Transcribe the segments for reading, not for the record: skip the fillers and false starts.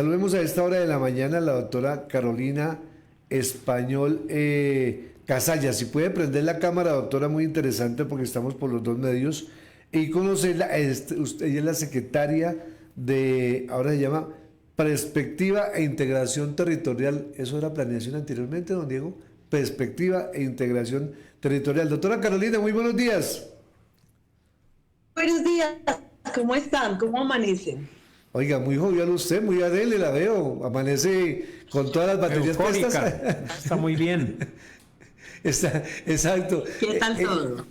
Saludemos a esta hora de la mañana a la doctora Carolina Español Casalla. Si puede prender la cámara, doctora, muy interesante porque estamos por los dos medios. Y conocerla, ella es la secretaria de, ahora se llama Perspectiva e Integración Territorial. Eso era planeación anteriormente, don Diego. Perspectiva e Integración Territorial. Doctora Carolina, muy buenos días. Buenos días, ¿cómo están? ¿Cómo amanecen? Oiga, muy jovial usted, muy adele, la veo. Amanece con todas las baterías puestas. Está muy bien. Está, exacto. ¿Qué tal todo?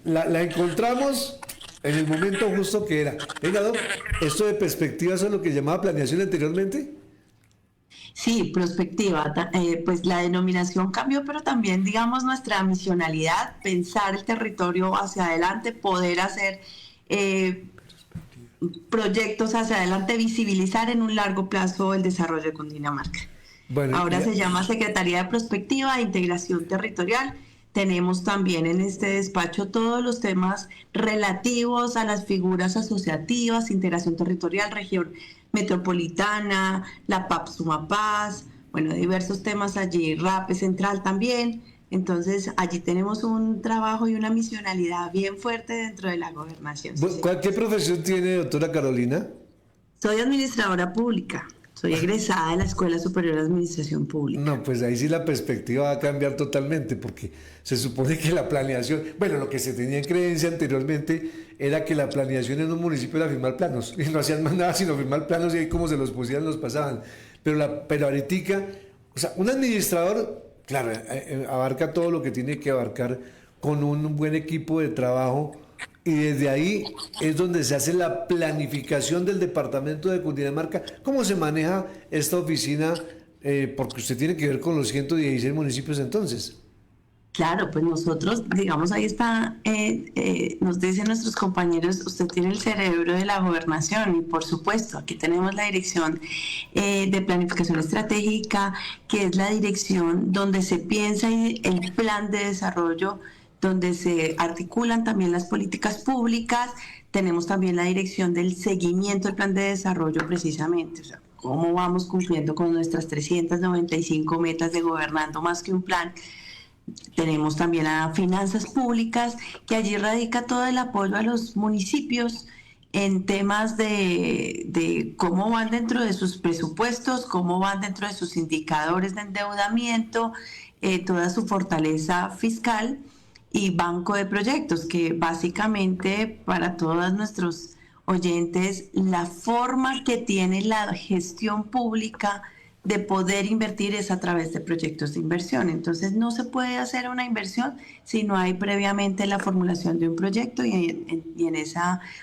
La encontramos en el momento justo que era. Venga, Doc, esto de perspectiva, ¿eso es lo que llamaba planeación anteriormente? Sí, prospectiva, pues la denominación cambió, pero también, digamos, nuestra misionalidad, pensar el territorio hacia adelante, poder hacer proyectos hacia adelante, visibilizar en un largo plazo el desarrollo de Cundinamarca. Bueno, ahora se llama Secretaría de Prospectiva e Integración Territorial. Tenemos también en este despacho todos los temas relativos a las figuras asociativas, integración territorial, región metropolitana, la PAP Sumapaz, bueno, diversos temas allí, RAPE Central también. Entonces, allí tenemos un trabajo y una misionalidad bien fuerte dentro de la gobernación. ¿Qué profesión tiene, doctora Carolina? Soy administradora pública. Soy egresada de la Escuela Superior de Administración Pública. No, pues ahí sí la perspectiva va a cambiar totalmente, porque se supone que la planeación, bueno, lo que se tenía en creencia anteriormente era que la planeación en un municipio era firmar planos, y no hacían más nada sino firmar planos y ahí como se los pusieran los pasaban. Pero ahorita, o sea, un administrador, claro, abarca todo lo que tiene que abarcar con un buen equipo de trabajo. Y desde ahí es donde se hace la planificación del departamento de Cundinamarca. ¿Cómo se maneja esta oficina? Porque usted tiene que ver con los 116 municipios entonces. Claro, pues nosotros, digamos, ahí está, nos dicen nuestros compañeros, usted tiene el cerebro de la gobernación y por supuesto, aquí tenemos la dirección de planificación estratégica, que es la dirección donde se piensa el plan de desarrollo, donde se articulan también las políticas públicas. Tenemos también la dirección del seguimiento del plan de desarrollo precisamente, o sea, cómo vamos cumpliendo con nuestras 395 metas de gobernando más que un plan. Tenemos también a finanzas públicas, que allí radica todo el apoyo a los municipios en temas de cómo van dentro de sus presupuestos, cómo van dentro de sus indicadores de endeudamiento, toda su fortaleza fiscal, y banco de proyectos, que básicamente para todos nuestros oyentes, la forma que tiene la gestión pública de poder invertir es a través de proyectos de inversión. Entonces no se puede hacer una inversión si no hay previamente la formulación de un proyecto, y en ese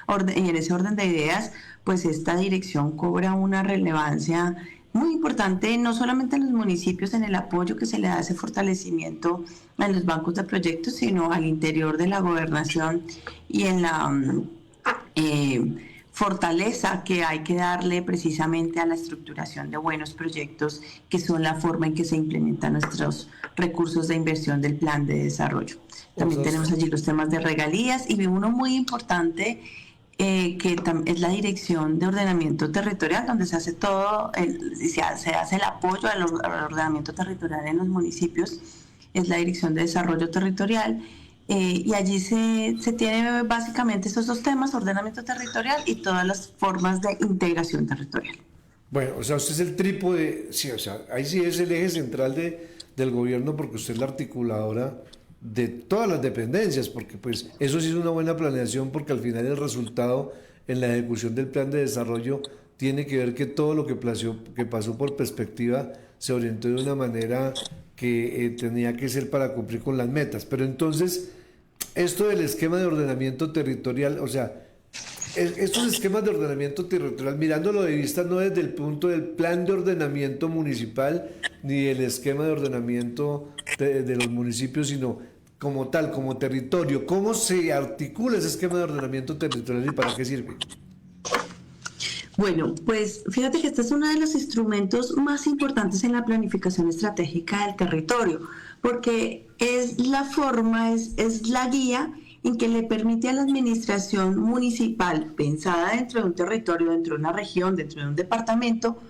orden de ideas, pues esta dirección cobra una relevancia muy importante, no solamente en los municipios, en el apoyo que se le da, ese fortalecimiento en los bancos de proyectos, sino al interior de la gobernación y en la fortaleza que hay que darle precisamente a la estructuración de buenos proyectos, que son la forma en que se implementan nuestros recursos de inversión del plan de desarrollo. También tenemos allí los temas de regalías y uno muy importante, que es la dirección de ordenamiento territorial, donde se hace todo, se hace el apoyo al ordenamiento territorial en los municipios, es la dirección de desarrollo territorial, y allí se tiene básicamente esos dos temas, ordenamiento territorial y todas las formas de integración territorial. Bueno, o sea, usted es el trípode, sí, o sea, ahí sí es el eje central del gobierno, porque usted es la articuladora de todas las dependencias, porque pues eso sí es una buena planeación, porque al final el resultado en la ejecución del plan de desarrollo tiene que ver que todo lo que pasó por perspectiva se orientó de una manera que tenía que ser para cumplir con las metas. Pero entonces, esto del esquema de ordenamiento territorial, o sea, estos esquemas de ordenamiento territorial, mirándolo de vista no desde el punto del plan de ordenamiento municipal ni el esquema de ordenamiento de los municipios, sino como tal, como territorio, ¿cómo se articula ese esquema de ordenamiento territorial y para qué sirve? Bueno, pues fíjate que este es uno de los instrumentos más importantes en la planificación estratégica del territorio, porque es la forma, es la guía en que le permite a la administración municipal, pensada dentro de un territorio, dentro de una región, dentro de un departamento,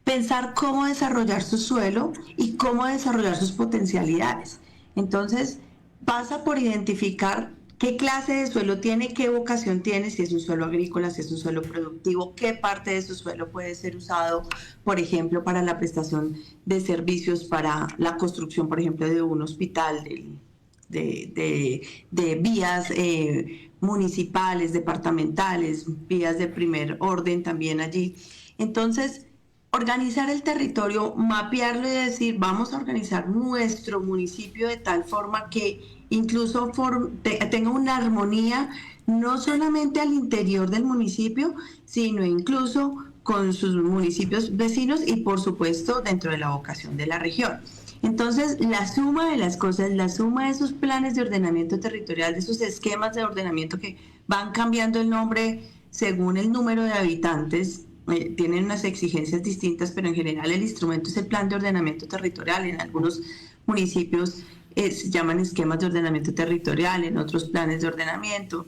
pensar cómo desarrollar su suelo y cómo desarrollar sus potencialidades. Entonces, pasa por identificar qué clase de suelo tiene, qué vocación tiene, si es un suelo agrícola, si es un suelo productivo, qué parte de su suelo puede ser usado, por ejemplo, para la prestación de servicios, para la construcción, por ejemplo, de un hospital, de vías municipales, departamentales, vías de primer orden también allí. Entonces, organizar el territorio, mapearlo y decir, vamos a organizar nuestro municipio de tal forma que incluso tenga una armonía no solamente al interior del municipio, sino incluso con sus municipios vecinos y por supuesto dentro de la vocación de la región. Entonces, la suma de las cosas, la suma de esos planes de ordenamiento territorial, de esos esquemas de ordenamiento que van cambiando el nombre según el número de habitantes, tienen unas exigencias distintas, pero en general el instrumento es el plan de ordenamiento territorial. En algunos municipios se llaman esquemas de ordenamiento territorial, en otros planes de ordenamiento,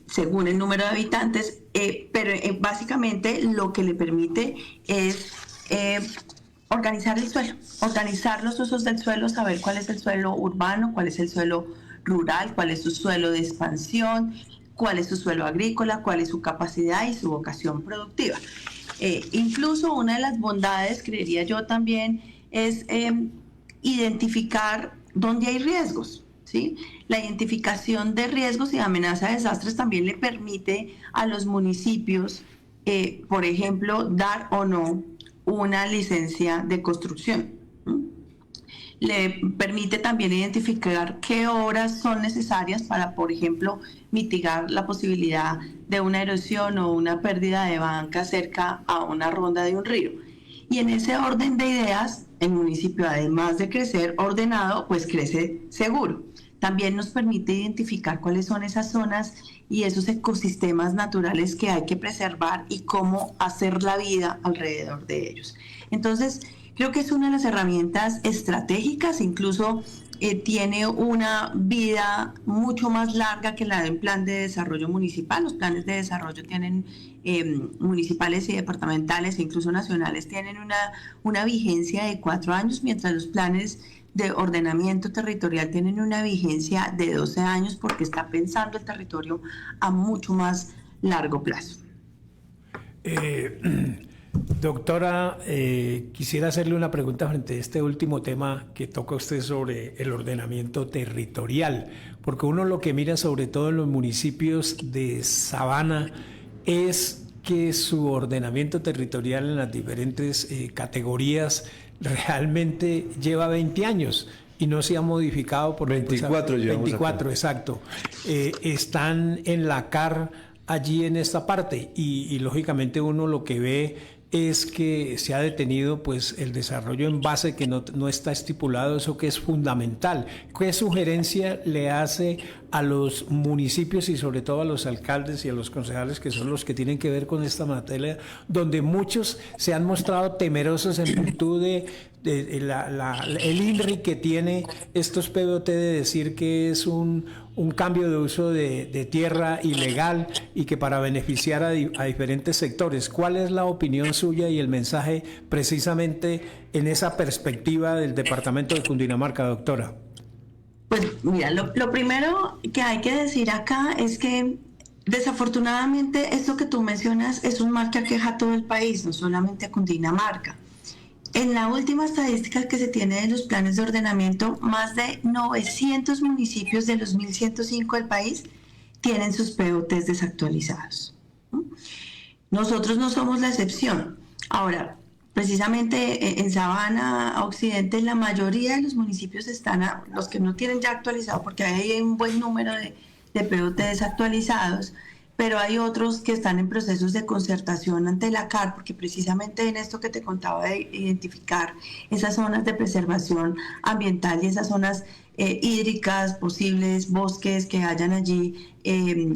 según el número de habitantes, pero básicamente lo que le permite es organizar el suelo, organizar los usos del suelo, saber cuál es el suelo urbano, cuál es el suelo rural, cuál es su suelo de expansión, cuál es su suelo agrícola, cuál es su capacidad y su vocación productiva. Incluso una de las bondades, creería yo también, es identificar dónde hay riesgos, ¿sí? La identificación de riesgos y amenaza de desastres también le permite a los municipios, por ejemplo, dar o no una licencia de construcción. Le permite también identificar qué obras son necesarias para, por ejemplo, mitigar la posibilidad de una erosión o una pérdida de banca cerca a una ronda de un río. Y en ese orden de ideas, el municipio, además de crecer ordenado, pues crece seguro. También nos permite identificar cuáles son esas zonas y esos ecosistemas naturales que hay que preservar y cómo hacer la vida alrededor de ellos. Entonces, creo que es una de las herramientas estratégicas, incluso tiene una vida mucho más larga que la de un plan de desarrollo municipal. Los planes de desarrollo tienen municipales y departamentales e incluso nacionales tienen una vigencia de 4 años, mientras los planes de ordenamiento territorial tienen una vigencia de 12 años porque está pensando el territorio a mucho más largo plazo. Doctora, quisiera hacerle una pregunta frente a este último tema que toca usted sobre el ordenamiento territorial, porque uno lo que mira sobre todo en los municipios de Sabana es que su ordenamiento territorial en las diferentes categorías realmente lleva 20 años y no se ha modificado por 24 llevamos 24, acá. exacto. Están en la CAR allí en esta parte y lógicamente uno lo que ve es que se ha detenido pues el desarrollo en base que no está estipulado, eso que es fundamental. ¿Qué sugerencia le hace a los municipios y sobre todo a los alcaldes y a los concejales que son los que tienen que ver con esta materia, donde muchos se han mostrado temerosos en virtud de el INRI que tiene estos PBOT de decir que es un cambio de uso de tierra ilegal y que para beneficiar a diferentes sectores? ¿Cuál es la opinión suya y el mensaje precisamente en esa perspectiva del departamento de Cundinamarca, doctora? Pues mira, lo primero que hay que decir acá es que desafortunadamente esto que tú mencionas es un mal que aqueja a todo el país, no solamente a Cundinamarca. En la última estadística que se tiene de los planes de ordenamiento, más de 900 municipios de los 1.105 del país tienen sus POTs desactualizados. Nosotros no somos la excepción. Ahora, precisamente en Sabana Occidente, la mayoría de los municipios están, los que no tienen ya actualizado, porque hay un buen número de POT desactualizados, pero hay otros que están en procesos de concertación ante la CAR, porque precisamente en esto que te contaba de identificar esas zonas de preservación ambiental y esas zonas hídricas, posibles bosques que hayan allí,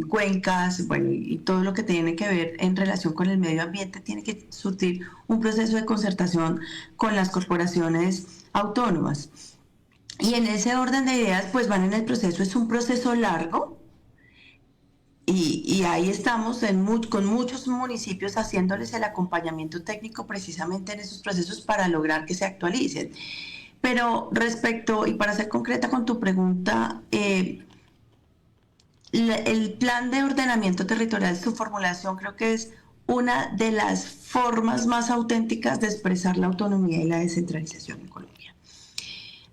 cuencas, bueno, y todo lo que tiene que ver en relación con el medio ambiente, tiene que surtir un proceso de concertación con las corporaciones autónomas. Y en ese orden de ideas, pues van en el proceso, es un proceso largo, y ahí estamos con muchos municipios haciéndoles el acompañamiento técnico precisamente en esos procesos para lograr que se actualicen. Pero respecto, y para ser concreta con tu pregunta, el plan de ordenamiento territorial, su formulación, creo que es una de las formas más auténticas de expresar la autonomía y la descentralización en Colombia.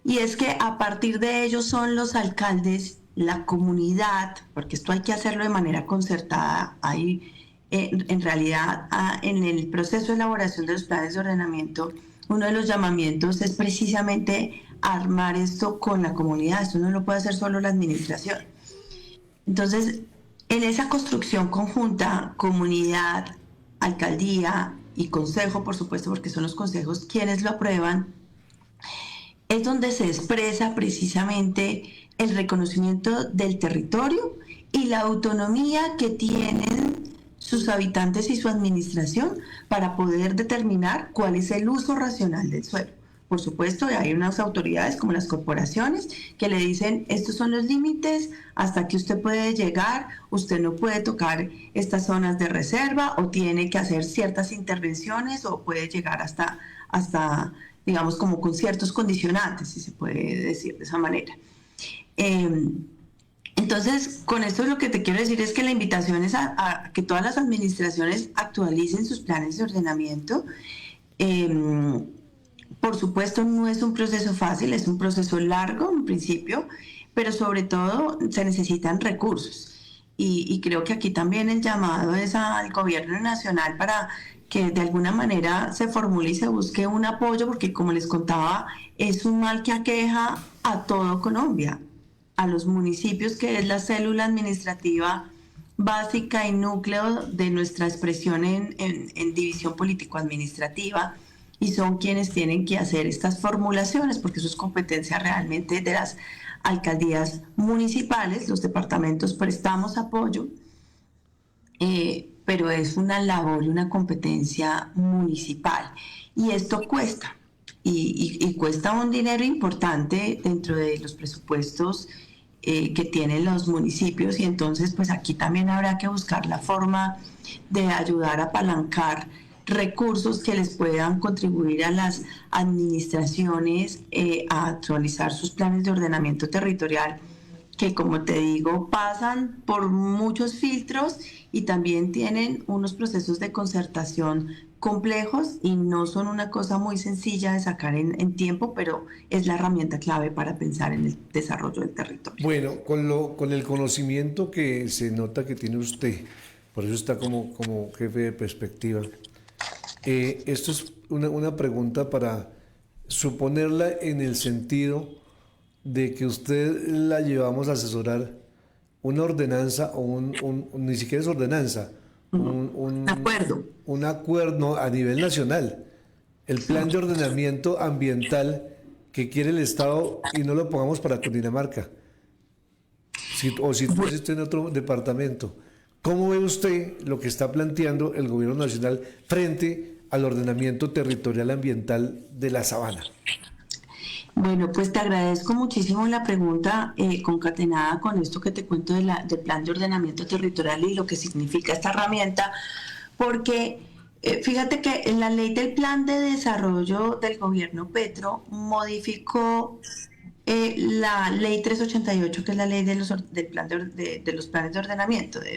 Y es que a partir de ellos son los alcaldes, la comunidad, porque esto hay que hacerlo de manera concertada. Hay, en realidad, en el proceso de elaboración de los planes de ordenamiento, uno de los llamamientos es precisamente armar esto con la comunidad. Esto no lo puede hacer solo la administración. Entonces, en esa construcción conjunta, comunidad, alcaldía y consejo, por supuesto, porque son los consejos quienes lo aprueban, es donde se expresa precisamente el reconocimiento del territorio y la autonomía que tienen sus habitantes y su administración para poder determinar cuál es el uso racional del suelo. Por supuesto, hay unas autoridades como las corporaciones que le dicen, estos son los límites, hasta que usted puede llegar, usted no puede tocar estas zonas de reserva o tiene que hacer ciertas intervenciones o puede llegar hasta digamos, como con ciertos condicionantes, si se puede decir de esa manera. Entonces, con esto lo que te quiero decir es que la invitación es a que todas las administraciones actualicen sus planes de ordenamiento. Por supuesto, no es un proceso fácil, es un proceso largo en principio, pero sobre todo se necesitan recursos. Y creo que aquí también el llamado es al gobierno nacional para que de alguna manera se formule y se busque un apoyo, porque como les contaba, es un mal que aqueja a todo Colombia, a los municipios, que es la célula administrativa básica y núcleo de nuestra expresión en división político-administrativa, y son quienes tienen que hacer estas formulaciones, porque eso es competencia realmente de las alcaldías municipales. Los departamentos prestamos apoyo, pero es una labor y una competencia municipal. Y esto cuesta, y cuesta un dinero importante dentro de los presupuestos que tienen los municipios, y entonces pues aquí también habrá que buscar la forma de ayudar a apalancar recursos que les puedan contribuir a las administraciones a actualizar sus planes de ordenamiento territorial, que como te digo pasan por muchos filtros y también tienen unos procesos de concertación complejos y no son una cosa muy sencilla de sacar en tiempo, pero es la herramienta clave para pensar en el desarrollo del territorio. Bueno, con el conocimiento que se nota que tiene usted, por eso está como jefe de perspectiva, esto es una pregunta para suponerla en el sentido de que usted la llevamos a asesorar una ordenanza o ni siquiera es ordenanza, Acuerdo. Un acuerdo a nivel nacional, el plan de ordenamiento ambiental que quiere el Estado y no lo pongamos para Cundinamarca, si tú estés en otro departamento. ¿Cómo ve usted lo que está planteando el gobierno nacional frente al ordenamiento territorial ambiental de la sabana? Bueno, pues te agradezco muchísimo la pregunta concatenada con esto que te cuento del plan de ordenamiento territorial y lo que significa esta herramienta, porque fíjate que en la ley del plan de desarrollo del gobierno Petro modificó la ley 388, que es la ley de los planes de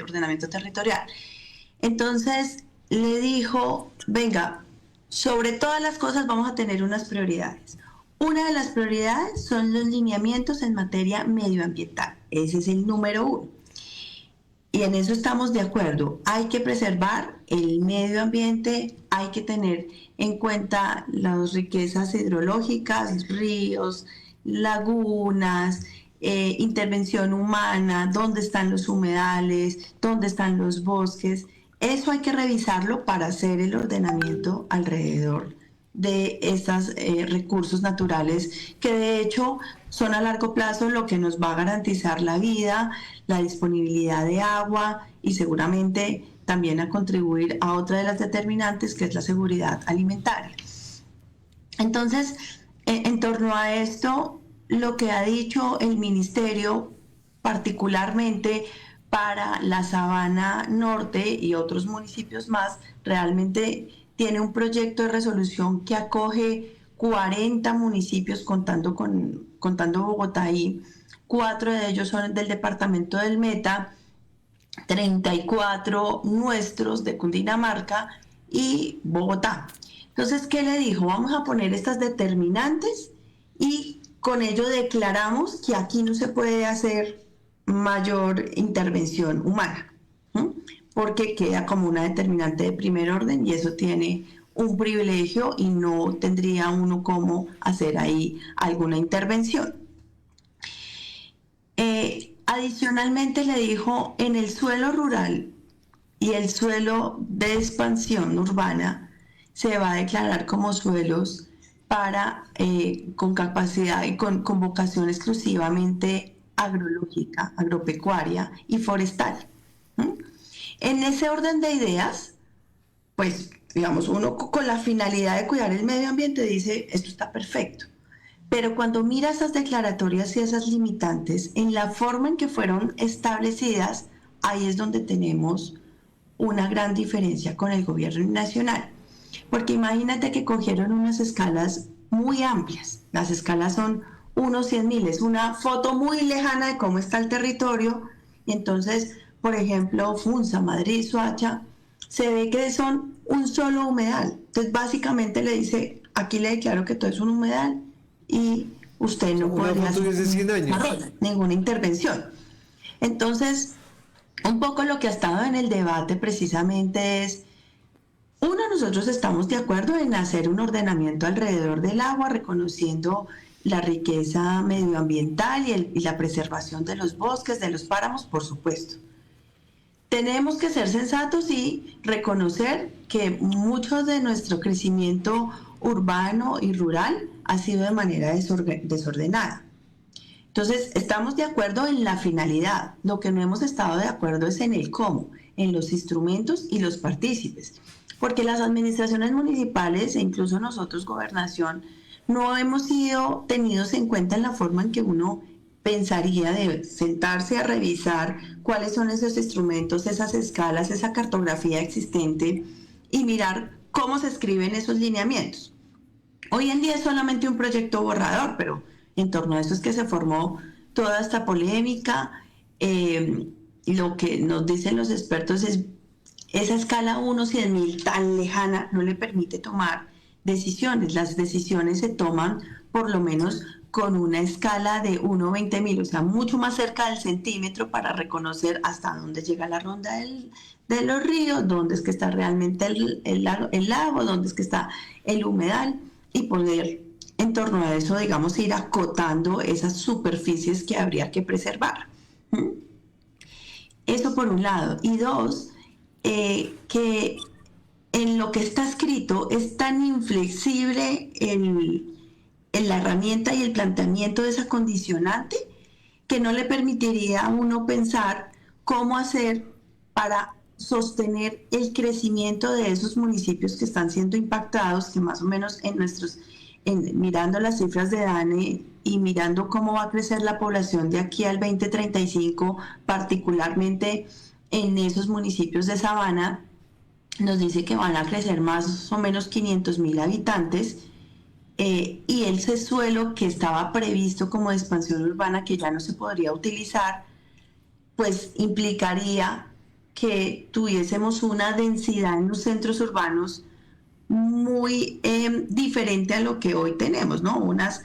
ordenamiento territorial. Entonces le dijo, venga, sobre todas las cosas vamos a tener unas prioridades. Una de las prioridades son los lineamientos en materia medioambiental. Ese es el número 1. Y en eso estamos de acuerdo. Hay que preservar el medio ambiente, hay que tener en cuenta las riquezas hidrológicas, ríos, lagunas, intervención humana, dónde están los humedales, dónde están los bosques. Eso hay que revisarlo para hacer el ordenamiento alrededor de estos recursos naturales, que de hecho son a largo plazo lo que nos va a garantizar la vida, la disponibilidad de agua y seguramente también a contribuir a otra de las determinantes, que es la seguridad alimentaria. Entonces, en torno a esto, lo que ha dicho el ministerio, particularmente para la Sabana Norte y otros municipios más, realmente tiene un proyecto de resolución que acoge 40 municipios contando Bogotá, y 4 de ellos son del departamento del Meta, 34 nuestros de Cundinamarca y Bogotá. Entonces, ¿qué le dijo? Vamos a poner estas determinantes y con ello declaramos que aquí no se puede hacer mayor intervención humana, porque queda como una determinante de primer orden y eso tiene un privilegio y no tendría uno cómo hacer ahí alguna intervención. Adicionalmente le dijo, en el suelo rural y el suelo de expansión urbana se va a declarar como suelos con capacidad y con vocación exclusivamente agrológica, agropecuaria y forestal. En ese orden de ideas, pues digamos, uno con la finalidad de cuidar el medio ambiente dice, esto está perfecto. Pero cuando mira esas declaratorias y esas limitantes, en la forma en que fueron establecidas, ahí es donde tenemos una gran diferencia con el gobierno nacional. Porque imagínate que cogieron unas escalas muy amplias. Las escalas son unos 100.000, es una foto muy lejana de cómo está el territorio. Y entonces, por ejemplo, Funza, Madrid, Soacha, se ve que son un solo humedal. Entonces, básicamente le dice, aquí le declaro que todo es un humedal y usted no podría hacer ninguna intervención. Entonces, un poco lo que ha estado en el debate precisamente es, nosotros estamos de acuerdo en hacer un ordenamiento alrededor del agua, reconociendo la riqueza medioambiental y la preservación de los bosques, de los páramos, por supuesto. Tenemos que ser sensatos y reconocer que mucho de nuestro crecimiento urbano y rural ha sido de manera desordenada. Entonces, estamos de acuerdo en la finalidad. Lo que no hemos estado de acuerdo es en el cómo, en los instrumentos y los partícipes. Porque las administraciones municipales e incluso nosotros, gobernación, no hemos sido tenidos en cuenta en la forma en que uno pensaría de sentarse a revisar cuáles son esos instrumentos, esas escalas, esa cartografía existente y mirar cómo se escriben esos lineamientos. Hoy en día es solamente un proyecto borrador, pero en torno a eso es que se formó toda esta polémica. Lo que nos dicen los expertos es esa escala 1/100.000 tan lejana no le permite tomar decisiones. Las decisiones se toman por lo menos con una escala de 1/20.000, o sea, mucho más cerca del centímetro para reconocer hasta dónde llega la ronda de los ríos, dónde es que está realmente el lago, dónde es que está el humedal y poder en torno a eso, digamos, ir acotando esas superficies que habría que preservar. Eso por un lado. Y dos, que en lo que está escrito es tan inflexible en la herramienta y el planteamiento de esa condicionante que no le permitiría a uno pensar cómo hacer para sostener el crecimiento de esos municipios que están siendo impactados, que más o menos mirando las cifras de DANE y mirando cómo va a crecer la población de aquí al 2035, particularmente en esos municipios de Sabana, nos dice que van a crecer más o menos 500.000 habitantes, y ese suelo que estaba previsto como expansión urbana, que ya no se podría utilizar, pues implicaría que tuviésemos una densidad en los centros urbanos muy diferente a lo que hoy tenemos, ¿no? Unas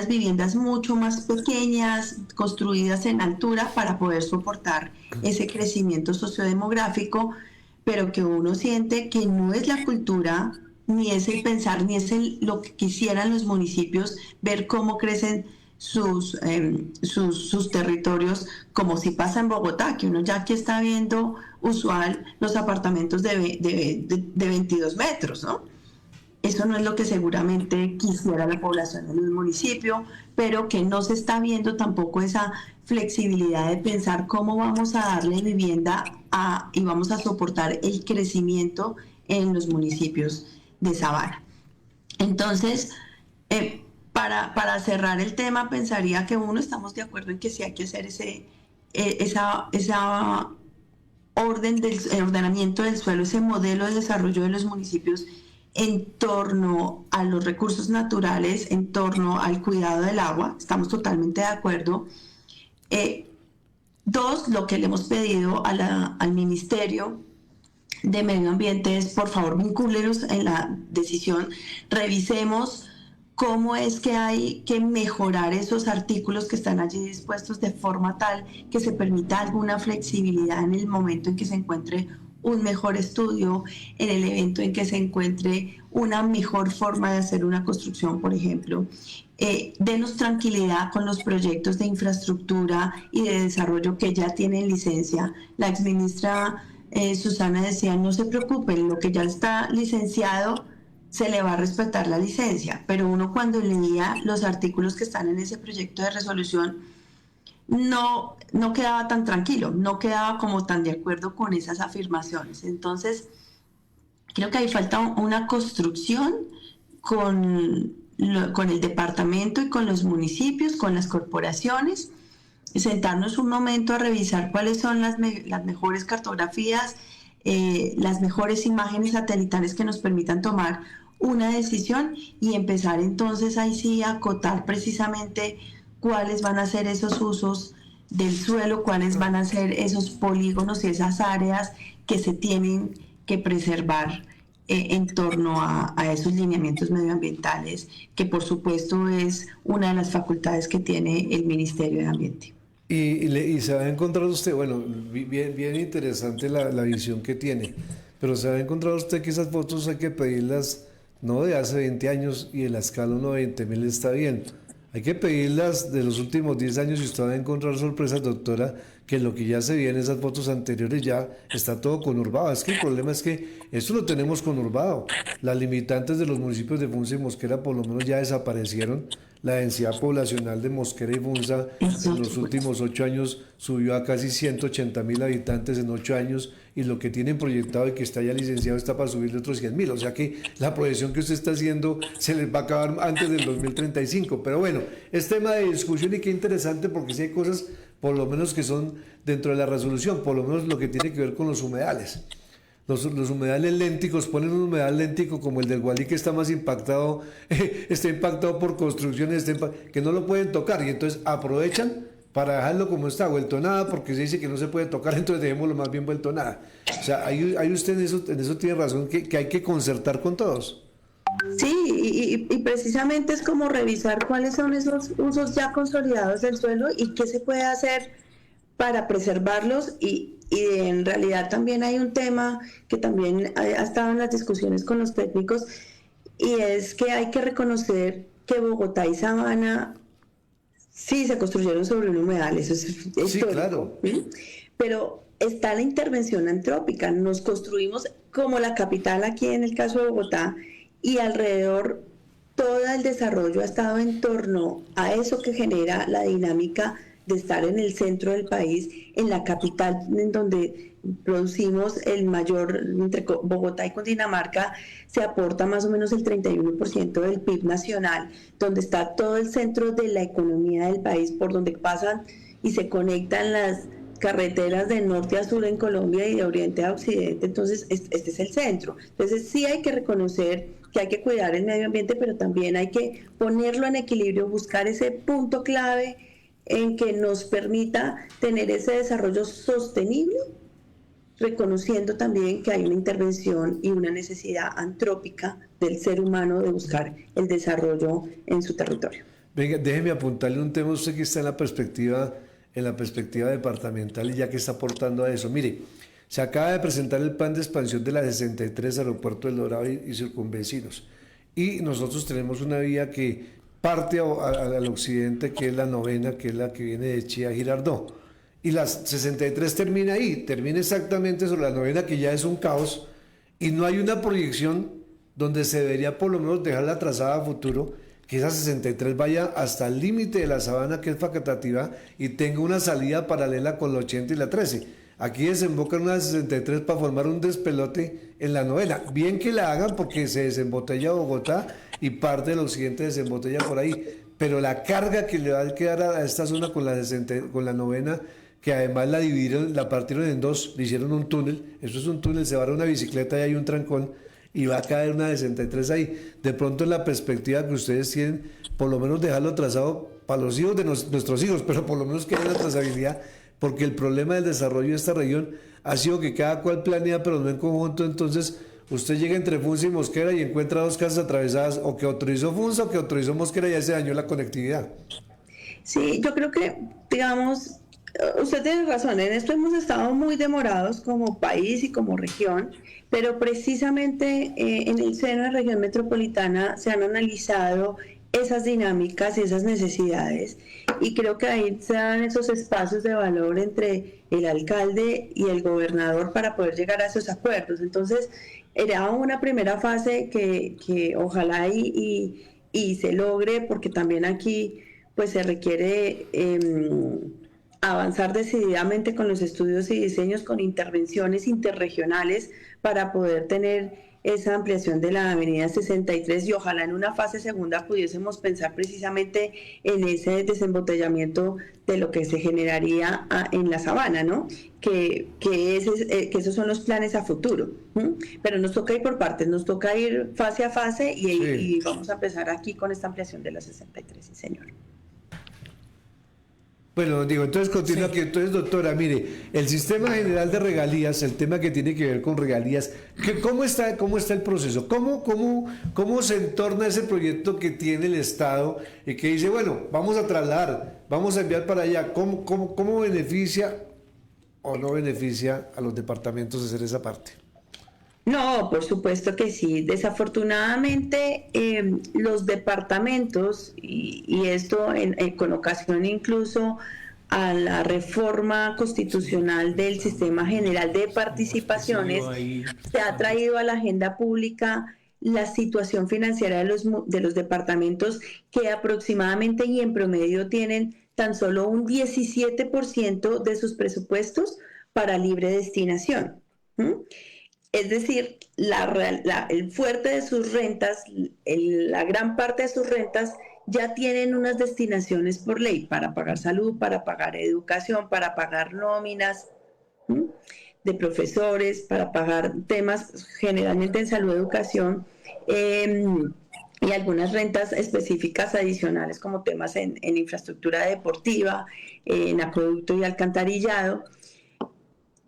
viviendas mucho más pequeñas, construidas en altura para poder soportar ese crecimiento sociodemográfico, pero que uno siente que no es la cultura, ni es el pensar, ni es lo que quisieran los municipios, ver cómo crecen sus territorios, como si pasa en Bogotá, que uno ya aquí está viendo usual los apartamentos de 22 metros, ¿no? Eso no es lo que seguramente quisiera la población en el municipio, pero que no se está viendo tampoco esa flexibilidad de pensar cómo vamos a darle vivienda y vamos a soportar el crecimiento en los municipios de Sabana. Entonces, para cerrar el tema, pensaría que estamos de acuerdo en que sí hay que hacer esa ordenamiento del suelo, ese modelo de desarrollo de los municipios en torno a los recursos naturales, en torno al cuidado del agua. Estamos totalmente de acuerdo. Dos, lo que le hemos pedido al Ministerio de Medio Ambiente es, por favor, vincúlenos en la decisión, revisemos cómo es que hay que mejorar esos artículos que están allí dispuestos de forma tal que se permita alguna flexibilidad en el momento en que se encuentre un mejor estudio, en el evento en que se encuentre una mejor forma de hacer una construcción, por ejemplo. Denos tranquilidad con los proyectos de infraestructura y de desarrollo que ya tienen licencia. La exministra Susana decía, no se preocupen, lo que ya está licenciado se le va a respetar la licencia, pero uno cuando leía los artículos que están en ese proyecto de resolución no quedaba tan tranquilo, no quedaba como tan de acuerdo con esas afirmaciones. Entonces, creo que ahí falta una construcción con el departamento y con los municipios, con las corporaciones, y sentarnos un momento a revisar cuáles son las mejores cartografías, las mejores imágenes satelitales que nos permitan tomar una decisión y empezar entonces ahí sí a acotar precisamente cuáles van a ser esos usos del suelo, cuáles van a ser esos polígonos y esas áreas que se tienen que preservar en torno a esos lineamientos medioambientales, que por supuesto es una de las facultades que tiene el Ministerio de Ambiente. Y se va a encontrar usted, bueno, bien interesante la visión que tiene, pero se va a encontrar usted que esas fotos hay que pedirlas no de hace 20 años y en la escala 1:20.000 está bien. Hay que pedirlas de los últimos 10 años y usted va a encontrar sorpresas, doctora, que lo que ya se veía en esas fotos anteriores ya está todo conurbado. Es que el problema es que esto lo tenemos conurbado. Las limitantes de los municipios de Funza y Mosquera por lo menos ya desaparecieron. La densidad poblacional de Mosquera y Funza en los últimos 8 años subió a casi 180.000 habitantes en 8 años y lo que tienen proyectado y que está ya licenciado está para subir de otros 100.000. O sea que la proyección que usted está haciendo se les va a acabar antes del 2035. Pero bueno, es tema de discusión y qué interesante porque sí hay cosas por lo menos que son dentro de la resolución, por lo menos lo que tiene que ver con los humedales. Los humedales lénticos, ponen un humedal léntico como el del Gualí que está más impactado, está impactado por construcciones que no lo pueden tocar y entonces aprovechan para dejarlo como está, vuelto nada, porque se dice que no se puede tocar, entonces dejémoslo más bien vuelto nada. O sea, ahí usted en eso tiene razón, que hay que concertar con todos. Sí, y precisamente es como revisar cuáles son esos usos ya consolidados del suelo y qué se puede hacer para preservarlos y en realidad también hay un tema que también ha estado en las discusiones con los técnicos y es que hay que reconocer que Bogotá y Sabana sí se construyeron sobre un humedal, eso es histórico, sí, claro. Pero está la intervención antrópica, nos construimos como la capital aquí en el caso de Bogotá y alrededor todo el desarrollo ha estado en torno a eso que genera la dinámica de estar en el centro del país, en la capital, en donde producimos el mayor, entre Bogotá y Cundinamarca, se aporta más o menos el 31% del PIB nacional, donde está todo el centro de la economía del país, por donde pasan y se conectan las carreteras de norte a sur en Colombia y de oriente a occidente, entonces este es el centro. Entonces sí hay que reconocer que hay que cuidar el medio ambiente, pero también hay que ponerlo en equilibrio, buscar ese punto clave en que nos permita tener ese desarrollo sostenible, reconociendo también que hay una intervención y una necesidad antrópica del ser humano de buscar el desarrollo en su territorio. Venga, déjeme apuntarle un tema, usted que está en la perspectiva departamental y ya que está aportando a eso. Mire, se acaba de presentar el plan de expansión de la 63 Aeropuerto del Dorado y circunvecinos. Y nosotros tenemos una vía que parte al occidente, que es la 9ª, que es la que viene de Chía a Girardot. Y la 63 termina ahí, termina exactamente sobre la 9ª, que ya es un caos, y no hay una proyección donde se debería por lo menos dejarla trazada a futuro, que esa 63 vaya hasta el límite de la sabana, que es facultativa, y tenga una salida paralela con la 80 y la 13. aquí desembocan una 63 para formar un despelote en la novena. Bien que la hagan porque se desembotella Bogotá y parte del occidente desembotella por ahí, pero la carga que le va a quedar a esta zona con con la novena, que además la dividieron, la partieron en dos, le hicieron un túnel, eso es un túnel, se va a dar una bicicleta y hay un trancón y va a caer una 63 ahí. De pronto en la perspectiva que ustedes tienen, por lo menos dejarlo trazado para los hijos de nuestros hijos, pero por lo menos que haya una trazabilidad, porque el problema del desarrollo de esta región ha sido que cada cual planea, pero no en conjunto. Entonces usted llega entre Funza y Mosquera y encuentra dos casas atravesadas, o que autorizó Funza o que autorizó Mosquera, y ya se dañó la conectividad. Sí, yo creo que, digamos, usted tiene razón, en esto hemos estado muy demorados como país y como región, pero precisamente en el seno de la región metropolitana se han analizado esas dinámicas y esas necesidades, y creo que ahí se dan esos espacios de valor entre el alcalde y el gobernador para poder llegar a esos acuerdos. Entonces, era una primera fase que ojalá y se logre, porque también aquí pues se requiere avanzar decididamente con los estudios y diseños, con intervenciones interregionales para poder tener esa ampliación de la avenida 63, y ojalá en una fase segunda pudiésemos pensar precisamente en ese desembotellamiento de lo que se generaría en la sabana, ¿no? Que esos son los planes a futuro. Pero nos toca ir por partes, nos toca ir fase a fase y vamos a empezar aquí con esta ampliación de la 63, sí señor. Bueno, digo, entonces continúa aquí. Entonces, doctora, mire, el sistema general de regalías, el tema que tiene que ver con regalías, ¿cómo está el proceso? ¿Cómo se entorna ese proyecto que tiene el Estado y que dice, bueno, vamos a trasladar, vamos a enviar para allá? ¿Cómo beneficia o no beneficia a los departamentos hacer esa parte? No, por supuesto que sí. Desafortunadamente, los departamentos, y esto con ocasión incluso a la reforma constitucional del Sistema General de Participaciones, se ha traído a la agenda pública la situación financiera de los departamentos, que aproximadamente y en promedio tienen tan solo un 17% de sus presupuestos para libre destinación. Es decir, el fuerte de sus rentas, la gran parte de sus rentas ya tienen unas destinaciones por ley para pagar salud, para pagar educación, para pagar nóminas de profesores, para pagar temas generalmente en salud, educación, y algunas rentas específicas adicionales como temas en infraestructura deportiva, en acueducto y alcantarillado.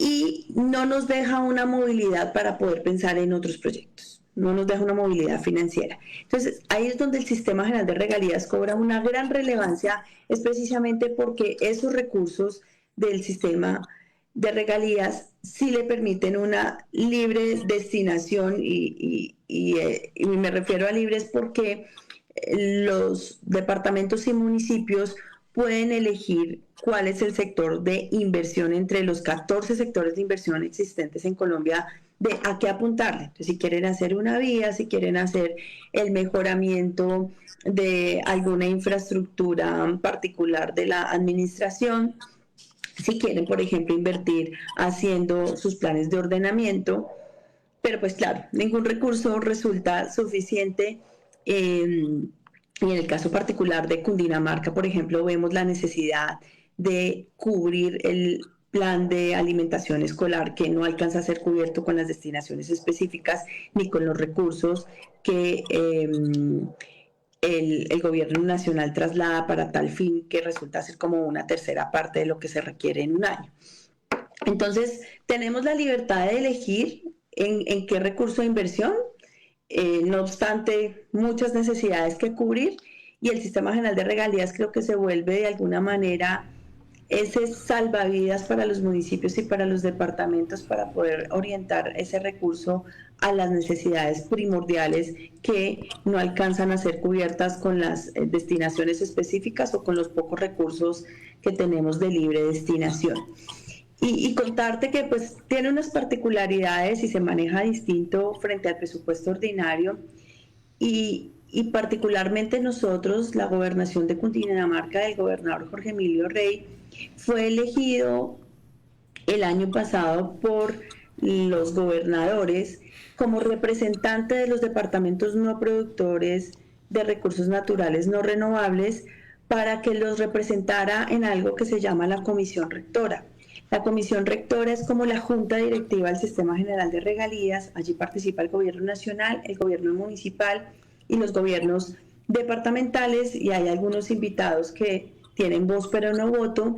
Y no nos deja una movilidad para poder pensar en otros proyectos, no nos deja una movilidad financiera. Entonces, ahí es donde el Sistema General de Regalías cobra una gran relevancia, es precisamente porque esos recursos del sistema de regalías sí le permiten una libre destinación, y me refiero a libres porque los departamentos y municipios pueden elegir cuál es el sector de inversión entre los 14 sectores de inversión existentes en Colombia, de a qué apuntarle. Entonces, si quieren hacer una vía, si quieren hacer el mejoramiento de alguna infraestructura particular de la administración, si quieren, por ejemplo, invertir haciendo sus planes de ordenamiento, pero pues claro, ningún recurso resulta suficiente. Y en el caso particular de Cundinamarca, por ejemplo, vemos la necesidad de cubrir el plan de alimentación escolar, que no alcanza a ser cubierto con las destinaciones específicas ni con los recursos que el gobierno nacional traslada para tal fin, que resulta ser como una tercera parte de lo que se requiere en un año. Entonces, tenemos la libertad de elegir en qué recurso de inversión, no obstante muchas necesidades que cubrir, y el Sistema General de Regalías creo que se vuelve de alguna manera ese salvavidas para los municipios y para los departamentos para poder orientar ese recurso a las necesidades primordiales que no alcanzan a ser cubiertas con las destinaciones específicas o con los pocos recursos que tenemos de libre destinación. Y contarte que pues tiene unas particularidades y se maneja distinto frente al presupuesto ordinario, y particularmente nosotros, la gobernación de Cundinamarca del gobernador Jorge Emilio Rey, fue elegido el año pasado por los gobernadores como representante de los departamentos no productores de recursos naturales no renovables para que los representara en algo que se llama la Comisión Rectora. La Comisión Rectora es como la Junta Directiva del Sistema General de Regalías. Allí participa el Gobierno Nacional, el Gobierno Municipal y los gobiernos departamentales, y hay algunos invitados que tienen voz pero no voto,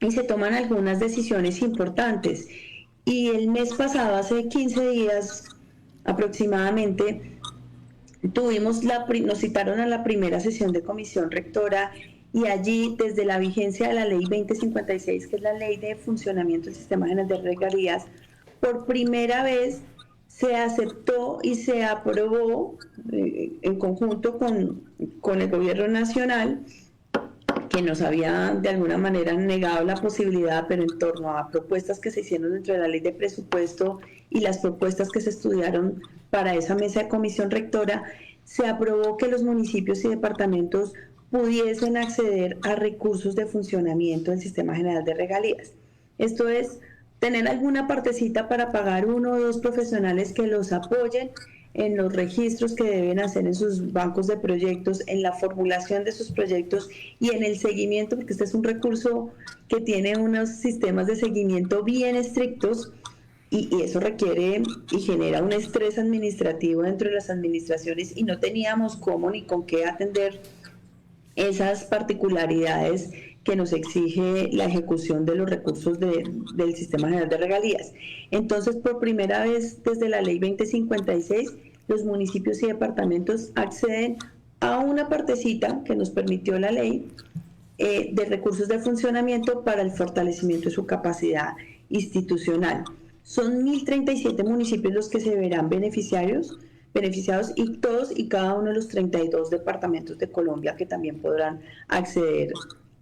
y se toman algunas decisiones importantes. Y el mes pasado, hace 15 días aproximadamente, nos citaron a la primera sesión de Comisión Rectora, y allí, desde la vigencia de la Ley 2056, que es la Ley de Funcionamiento del Sistema General de Regalías, por primera vez se aceptó y se aprobó en conjunto con el Gobierno Nacional, que nos había de alguna manera negado la posibilidad, pero en torno a propuestas que se hicieron dentro de la Ley de Presupuesto y las propuestas que se estudiaron para esa mesa de Comisión Rectora, se aprobó que los municipios y departamentos pudiesen acceder a recursos de funcionamiento del Sistema General de Regalías. Esto es tener alguna partecita para pagar 1 o 2 profesionales que los apoyen en los registros que deben hacer en sus bancos de proyectos, en la formulación de sus proyectos y en el seguimiento, porque este es un recurso que tiene unos sistemas de seguimiento bien estrictos, y eso requiere y genera un estrés administrativo dentro de las administraciones, y no teníamos cómo ni con qué atender esas particularidades que nos exige la ejecución de los recursos del Sistema General de Regalías. Entonces, por primera vez desde la Ley 2056, los municipios y departamentos acceden a una partecita que nos permitió la ley de recursos de funcionamiento para el fortalecimiento de su capacidad institucional. Son 1.037 municipios los que se verán beneficiados, y todos y cada uno de los 32 departamentos de Colombia que también podrán acceder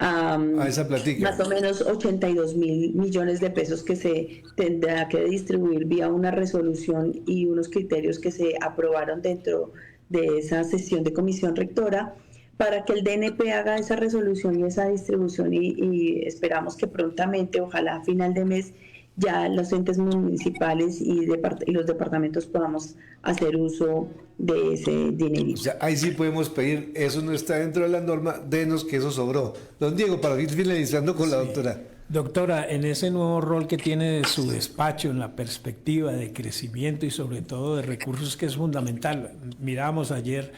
a esa platica. Más o menos 82.000 millones de pesos que se tendrá que distribuir vía una resolución y unos criterios que se aprobaron dentro de esa sesión de Comisión Rectora, para que el DNP haga esa resolución y esa distribución, y esperamos que prontamente, ojalá a final de mes, ya los entes municipales y los departamentos podamos hacer uso de ese dinerito. O sea, ahí sí podemos pedir, eso no está dentro de la norma, denos que eso sobró. Don Diego, para ir finalizando con la doctora. Doctora, en ese nuevo rol que tiene de su despacho, en la perspectiva de crecimiento y sobre todo de recursos, que es fundamental, mirábamos ayer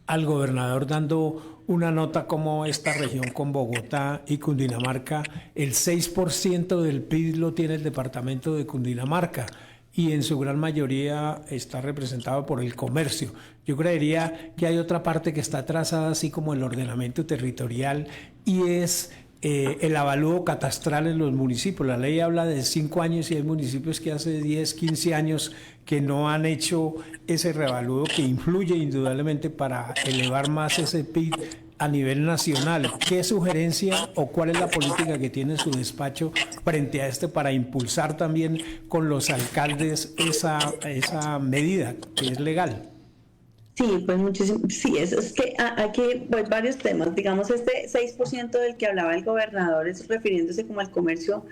al gobernador dando una nota como esta región con Bogotá y Cundinamarca, el 6% del PIB lo tiene el departamento de Cundinamarca, y en su gran mayoría está representado por el comercio. Yo creería que hay otra parte que está trazada así como el ordenamiento territorial, y es el avalúo catastral en los municipios. La ley habla de 5 años y hay municipios que hace 10, 15 años que no han hecho ese reavalúo, que influye indudablemente para elevar más ese PIB a nivel nacional. ¿Qué sugerencia o cuál es la política que tiene su despacho frente a para impulsar también con los alcaldes esa medida que es legal? Sí, pues muchísimo. Sí, es que aquí pues varios temas. Digamos, este 6% del que hablaba el gobernador es refiriéndose como al comercio,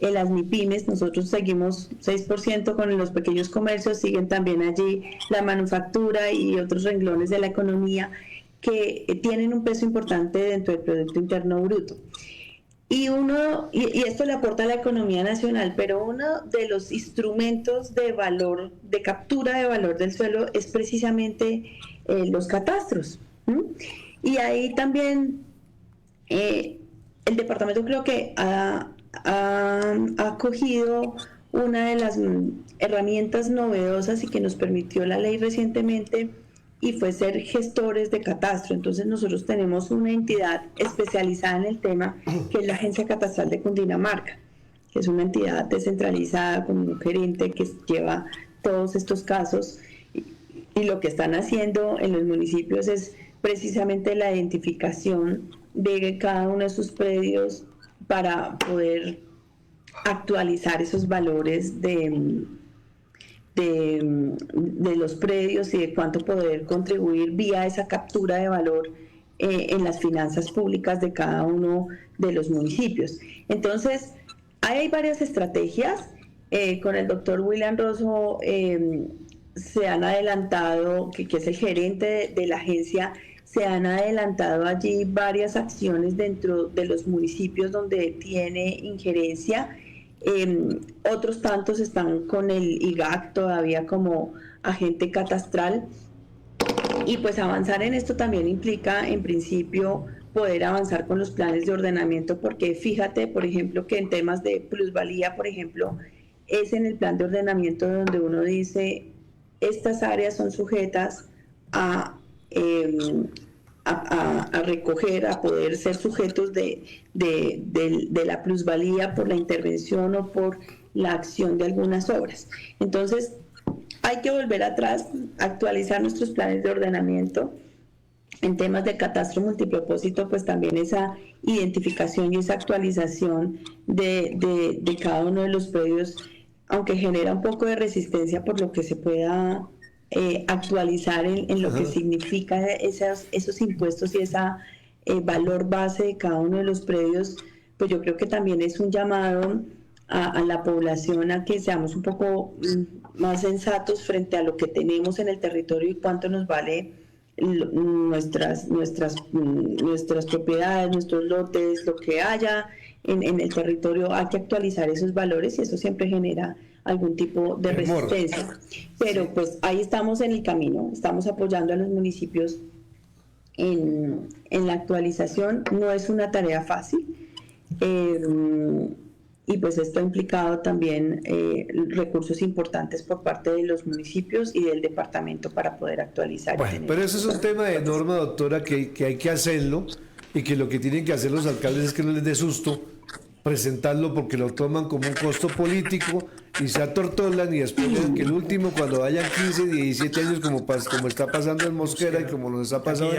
las MIPYMES. Nosotros seguimos 6% con los pequeños comercios, siguen también allí la manufactura y otros renglones de la economía que tienen un peso importante dentro del Producto Interno Bruto. Y esto le aporta a la economía nacional, pero uno de los instrumentos de valor, de captura de valor del suelo, es precisamente los catastros. Y ahí también el departamento creo que ha acogido una de las herramientas novedosas y que nos permitió la ley recientemente, y fue ser gestores de catastro. Entonces nosotros tenemos una entidad especializada en el tema, que es la Agencia Catastral de Cundinamarca, que es una entidad descentralizada con un gerente que lleva todos estos casos, y lo que están haciendo en los municipios es precisamente la identificación de cada uno de sus predios para poder actualizar esos valores de los predios y de cuánto poder contribuir vía esa captura de valor en las finanzas públicas de cada uno de los municipios. Entonces, ahí hay varias estrategias. Con el doctor William Rosso se han adelantado, que es el gerente de la agencia, se han adelantado allí varias acciones dentro de los municipios donde tiene injerencia. Otros tantos están con el IGAC todavía como agente catastral. Y pues avanzar en esto también implica, en principio, poder avanzar con los planes de ordenamiento, porque fíjate, por ejemplo, que en temas de plusvalía, por ejemplo, es en el plan de ordenamiento donde uno dice, estas áreas son sujetas a recoger, a poder ser sujetos de la plusvalía por la intervención o por la acción de algunas obras. Entonces, hay que volver atrás, actualizar nuestros planes de ordenamiento. En temas de catastro multipropósito, pues también esa identificación y esa actualización de cada uno de los predios, aunque genera un poco de resistencia por lo que se pueda actualizar en lo que significa esos impuestos y ese valor base de cada uno de los predios, pues yo creo que también es un llamado a la población a que seamos un poco más sensatos frente a lo que tenemos en el territorio y cuánto nos vale nuestras propiedades, nuestros lotes, lo que haya en el territorio. Hay que actualizar esos valores y eso siempre genera algún tipo de resistencia. Pero pues ahí estamos en el camino, estamos apoyando a los municipios en la actualización. No es una tarea fácil. Y pues esto ha implicado también recursos importantes por parte de los municipios y del departamento para poder actualizar. Bueno, pero eso es un tema de norma, doctora, que hay que hacerlo, y que lo que tienen que hacer los alcaldes es que no les dé susto presentarlo, porque lo toman como un costo político y se atortolan, y después que el último, cuando vayan 15, 17 años, como está pasando en Mosquera y como nos está pasando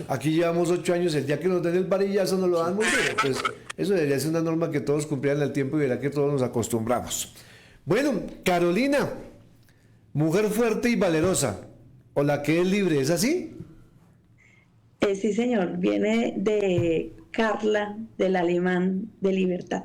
aquí llevamos 8 años, el día que nos den el varillazo nos lo dan muy bien. Pues eso debería ser una norma que todos cumplieran el tiempo, y verá que todos nos acostumbramos. Bueno, Carolina, mujer fuerte y valerosa, o la que es libre, ¿es así? Sí, señor, viene de Carla, del alemán de libertad.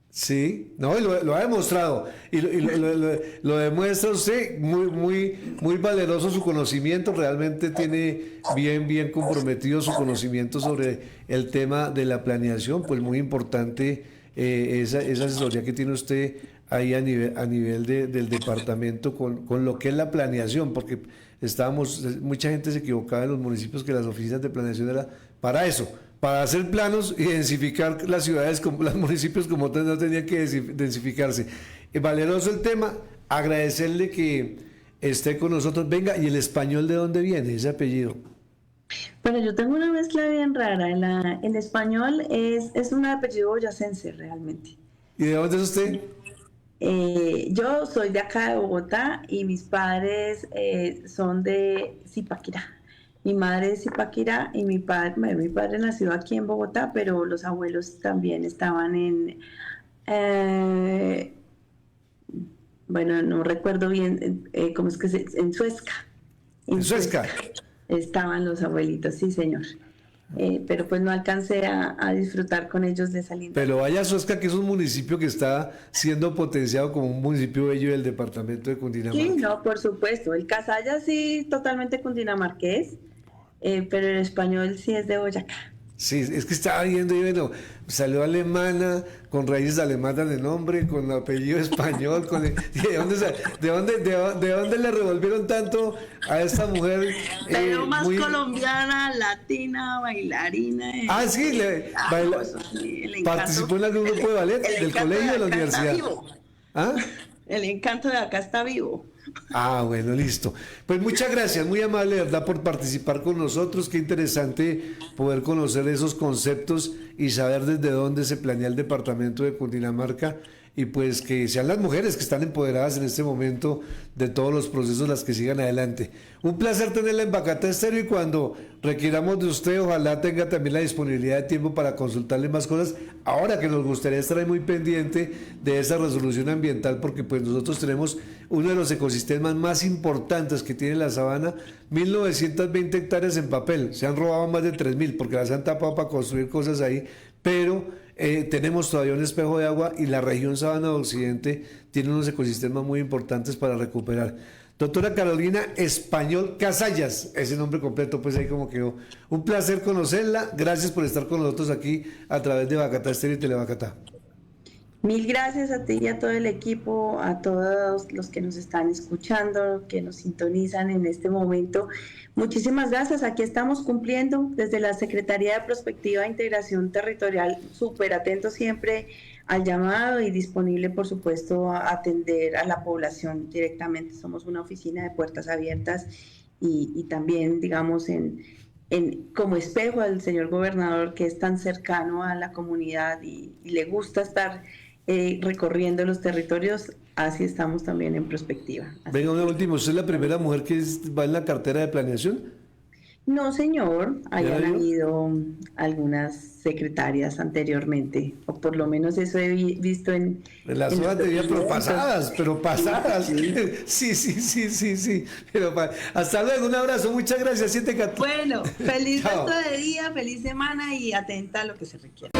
Sí, no, y lo ha demostrado, y lo demuestra usted, muy valeroso su conocimiento, realmente tiene bien comprometido su conocimiento sobre el tema de la planeación, pues muy importante esa asesoría que tiene usted ahí a nivel del departamento con lo que es la planeación, porque mucha gente se equivocaba en los municipios que las oficinas de planeación era para eso, para hacer planos y densificar las ciudades, como los municipios como no tenían que densificarse. Valeroso el tema, agradecerle que esté con nosotros. Venga, ¿y el español de dónde viene, ese apellido? Bueno, yo tengo una mezcla bien rara. El español es un apellido boyacense realmente. ¿Y de dónde es usted? Yo soy de acá de Bogotá y mis padres son de Zipaquirá. Mi madre es de Zipaquirá y mi padre nació aquí en Bogotá, pero los abuelos también estaban bueno, no recuerdo bien cómo es que en Suezca. ¿En Suezca? Estaban los abuelitos, sí, señor. Pero pues no alcancé a disfrutar con ellos de esa linda. Pero vaya Suezca, que es un municipio que está siendo potenciado como un municipio bello del departamento de Cundinamarca. Sí, no, por supuesto. El Casaya sí, totalmente cundinamarqués, pero el español sí es de Boyacá. Sí, es que estaba viendo y bueno, salió alemana, con raíces alemanas de nombre, con apellido español, ¿de dónde le revolvieron tanto a esta mujer? Pero más colombiana, latina, bailarina. Sí, participó en algún grupo de ballet del colegio, de la universidad. El encanto de acá está vivo. Bueno, listo. Pues muchas gracias, muy amable, de verdad, por participar con nosotros. Qué interesante poder conocer esos conceptos y saber desde dónde se planea el departamento de Cundinamarca, y pues que sean las mujeres que están empoderadas en este momento de todos los procesos las que sigan adelante. Un placer tenerla en Bacata Estéreo, y cuando requiramos de usted, ojalá tenga también la disponibilidad de tiempo para consultarle más cosas, ahora que nos gustaría estar ahí muy pendiente de esa resolución ambiental, porque pues nosotros tenemos uno de los ecosistemas más importantes que tiene la sabana, 1920 hectáreas en papel, se han robado más de 3000 porque las han tapado para construir cosas ahí, pero tenemos todavía un espejo de agua y la región Sabana Occidente tiene unos ecosistemas muy importantes para recuperar. Doctora Carolina Español Casallas, ese nombre completo, pues ahí como quedó. Un placer conocerla. Gracias por estar con nosotros aquí a través de Bacatá Estéreo y Telebacatá. Mil gracias a ti y a todo el equipo, a todos los que nos están escuchando, que nos sintonizan en este momento. Muchísimas gracias. Aquí estamos cumpliendo desde la Secretaría de Prospectiva e Integración Territorial, súper atento siempre al llamado y disponible, por supuesto, a atender a la población directamente. Somos una oficina de puertas abiertas y también, digamos, como espejo al señor gobernador, que es tan cercano a la comunidad y le gusta estar recorriendo los territorios. Así estamos también en Prospectiva. Venga, una última, ¿usted es la primera mujer que va en la cartera de planeación? No, señor, hayan habido algunas secretarias anteriormente, o por lo menos eso he visto en las hojas de vida, pero pasadas, Sí. Pero hasta luego, un abrazo, muchas gracias. Bueno, feliz resto de día, feliz semana y atenta a lo que se requiera.